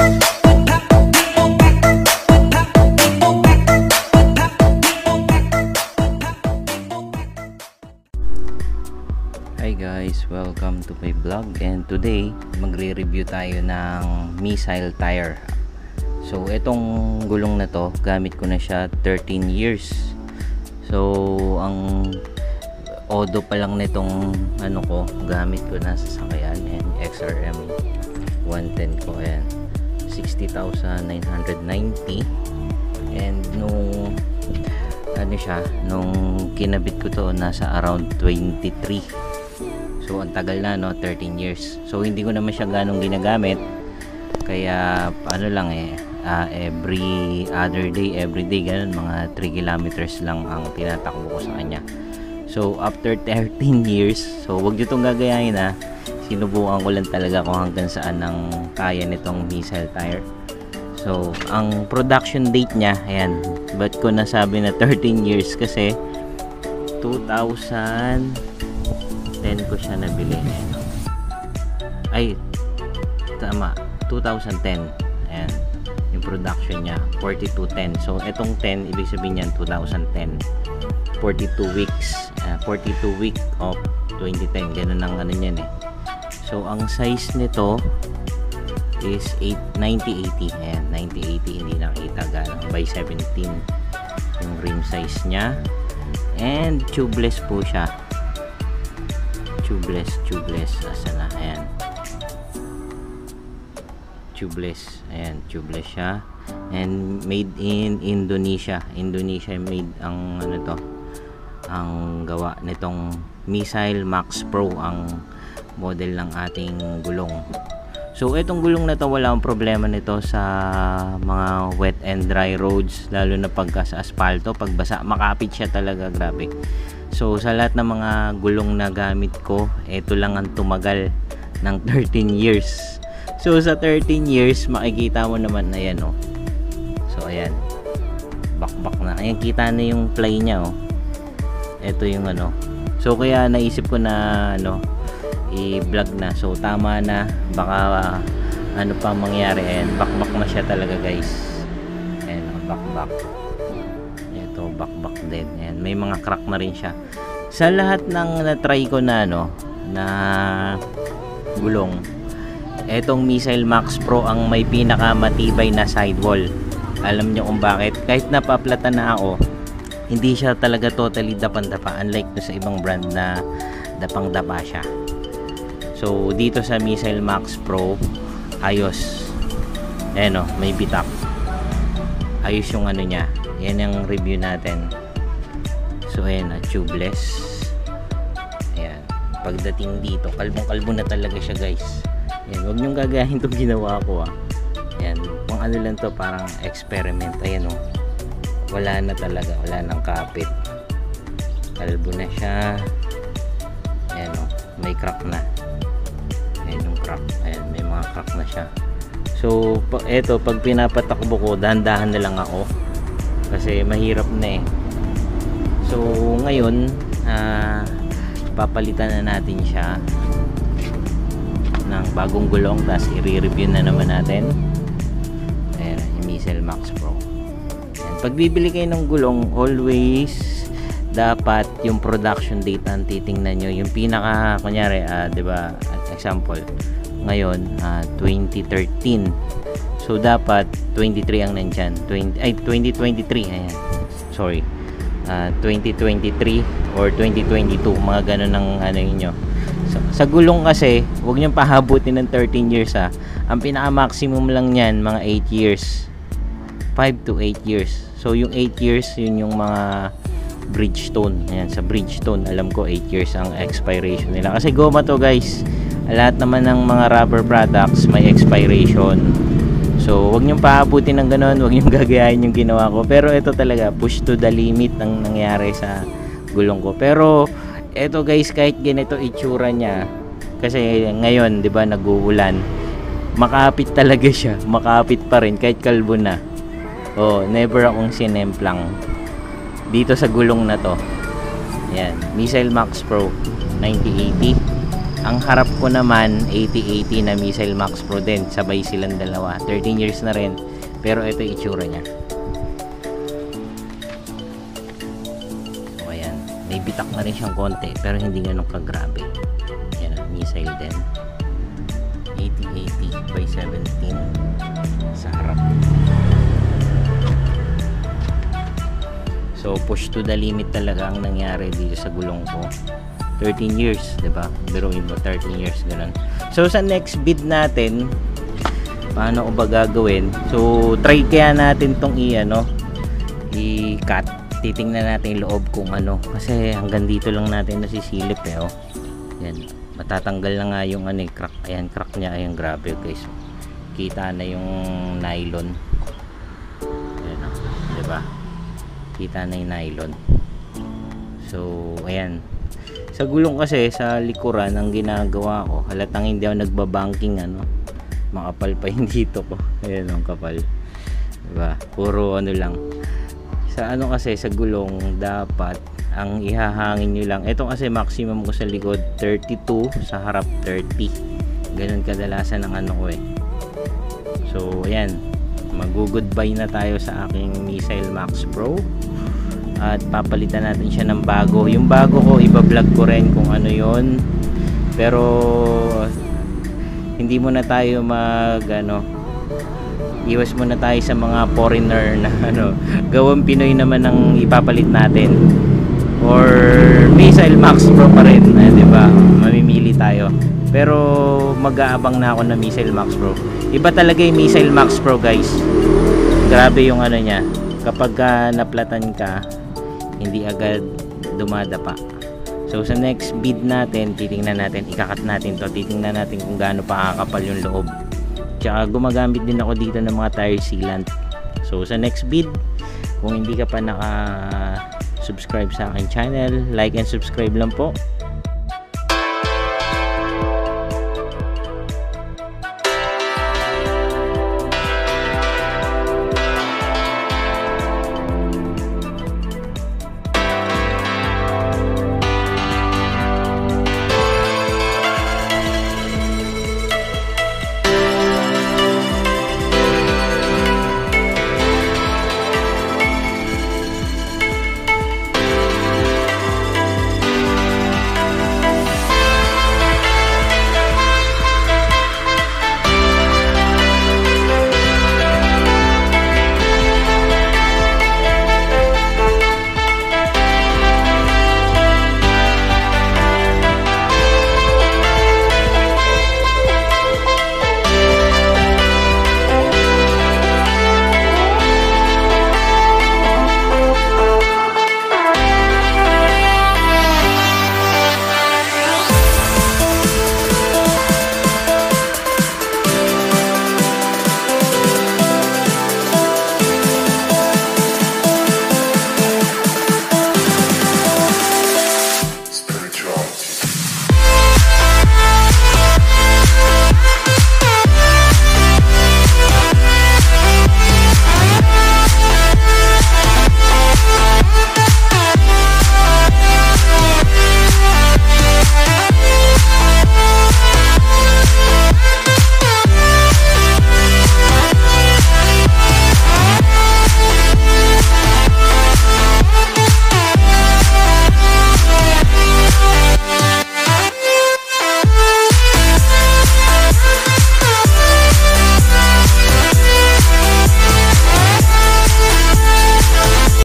Hi guys, welcome to my vlog, and today magre-review tayo ng missile tire. So itong gulong na to, gamit ko na siya 13 years. So ang odo pa lang nitong ano ko, gamit ko na sa sasakyan, and XRM 110 ko, ayan, 60,990. And nung ano siya, nung kinabit ko to, nasa around 23. So ang tagal na, no, 13 years. So hindi ko naman siya ganong ginagamit, kaya ano lang every other day, every day, ganun, mga 3 kilometers lang ang tinatakbo ko sa kanya. So after 13 years, so wag nyo itong gagayahin, ha. Sinubukan ko lang talaga kung hanggang saan ang kaya nitong missile tire. So ang production date niya, ayan, ba't ko nasabi na 13 years, kasi 2010 ko siya nabili. Ay, tama, 2010. Ayan, yung production niya 4210. So itong 10, ibig sabihin yan 2010, 42 weeks, 42 week of 2010, ganun ang ano niyan. So ang size nito is 9080. Ayan, 9080, hindi nakita gano'n, by 17 yung rim size niya, and tubeless po siya. Tubeless, asa na, ayan, tubeless, ayan, tubeless siya, and made in Indonesia made ang ano to, ang gawa nitong Missile Max Pro, ang model ng ating gulong. So itong gulong na to, wala akong problema nito sa mga wet and dry roads, lalo na pagka sa asfalto, pag basa, makapit siya talaga, grabe. So sa lahat ng mga gulong na gamit ko, ito lang ang tumagal ng 13 years. So sa 13 years, makikita mo naman, ayan, oh. So ayan, bakbak na, ayan, kita na yung ply niya, oh. Ito yung ano. So kaya naisip ko na ano, i-vlog na. So tama na, baka ano pa mangyari. Ayan, bakbak na siya talaga, guys. Ayan, bakbak. Ito, bakbak din. Ayan, may mga crack na rin siya. Sa lahat ng na-try ko na ano, na gulong, etong Missile Max Pro ang may pinakamatibay na sidewall. Alam nyo kung bakit? Kahit napaplatan na ako, hindi siya talaga totally dapang-dapa, unlike to sa ibang brand na dapang-dapa siya. So dito sa Missile Max Pro, ayos. Ayan, oh, may bitak. Ayos yung ano niya. Yan ang review natin. So ayan, tubeless. Ayan, pagdating dito, kalbong-kalbo na talaga siya, guys. Ayan, huwag nyong gagahin itong ginawa ko, ah. Ayan, kung ano lang to, parang experiment. Ayan, oh, wala na talaga, wala nang kapit, kalbo na siya. Ayan, oh, may crack na. Ayan yung crack. Ayan, may mga crack na siya. So eto, pag pinapatakbo ko, dahan-dahan na lang ako, kasi mahirap na eh. So ngayon, papalitan na natin siya ng bagong gulong, tapos i-review na naman natin. Ayan, yung Missile Max Pro. Ayan, pag bibili kayo ng gulong, always dapat yung production date ang titingnan nyo. Yung pinaka, kunyari, diba, example, ngayon, 2013. So dapat 23 ang nandyan. 2023, ayan, sorry, 2023 or 2022, mga ganun ang ano nyo. Sa gulong kasi, huwag nyo pahabutin ng 13 years, ha. Ang pinaka maximum lang nyan, mga 8 years, 5 to 8 years. So yung 8 years, yun yung mga Bridgestone. Ayan, sa Bridgestone, alam ko 8 years ang expiration nila, kasi goma to, guys. Lahat naman ng mga rubber products may expiration. So wag niyong paabutin ng ganun, wag niyong gagayahin yung ginawa ko. Pero ito talaga, push to the limit ang nangyari sa gulong ko. Pero ito, guys, kahit ganito itsura niya, kasi ngayon, 'di ba, nag-uulan, makapit talaga siya, makapit pa rin kahit kalbo na. Oh, never akong sinemplang dito sa gulong na to. Ayan, Missile Max Pro 9080. Ang harap ko naman 8080 na Missile Max Pro din, sabay silang dalawa, 13 years na rin, pero ito yung itsura nya. So ayan, may bitak na rin siyang konti pero hindi ganun kagrabe. Ayan, Missile din, 8080 by 17 sa harap. So push to the limit talaga ang nangyari dito sa gulong ko. 13 years, 'di ba? Biruin mo 13 years ganun. So sa next bid natin, paano ko ba gagawin? So try kaya natin tong i-cut. Titingnan natin yung loob kung ano, kasi hanggang dito lang natin nasisilip oh. Yan, matatanggal na nga yung crack. Ayan, crack niya, ayan, grabe guys. Kita na yung nylon. Ayan, 'di ba? Kita na yung nylon. So ayan, sa gulong kasi sa likuran ang ginagawa ko, halatang hindi ako nagbabanking makapal pa yung dito ko. Ayan, ang kapal, diba? Puro lang sa kasi sa gulong dapat ang ihahangin nyo lang. Ito kasi maximum ko sa likod 32, sa harap 30. Ganun kadalasan ang ko So ayan, mag-goodbye na tayo sa aking Missile Max Pro at papalitan natin siya ng bago. Yung bago ko iba-vlog ko rin kung ano yon, pero hindi muna tayo iwas muna tayo sa mga foreigner na gawang Pinoy naman ang ipapalit natin, or Missile Max Pro pa rin, diba? Mamimili tayo, pero mag-aabang na ako na Missile Max Pro. Iba talaga yung Missile Max Pro guys, grabe yung nya kapag naplatan ka, hindi agad dumadapa. So sa next bid natin, titingnan natin, ikakat natin to, titingnan natin kung gaano pa kakapal yung loob. Tsaka gumagamit din ako dito ng mga tire sealant. So sa next bid, kung hindi ka pa naka subscribe sa aking channel, like and subscribe lang po.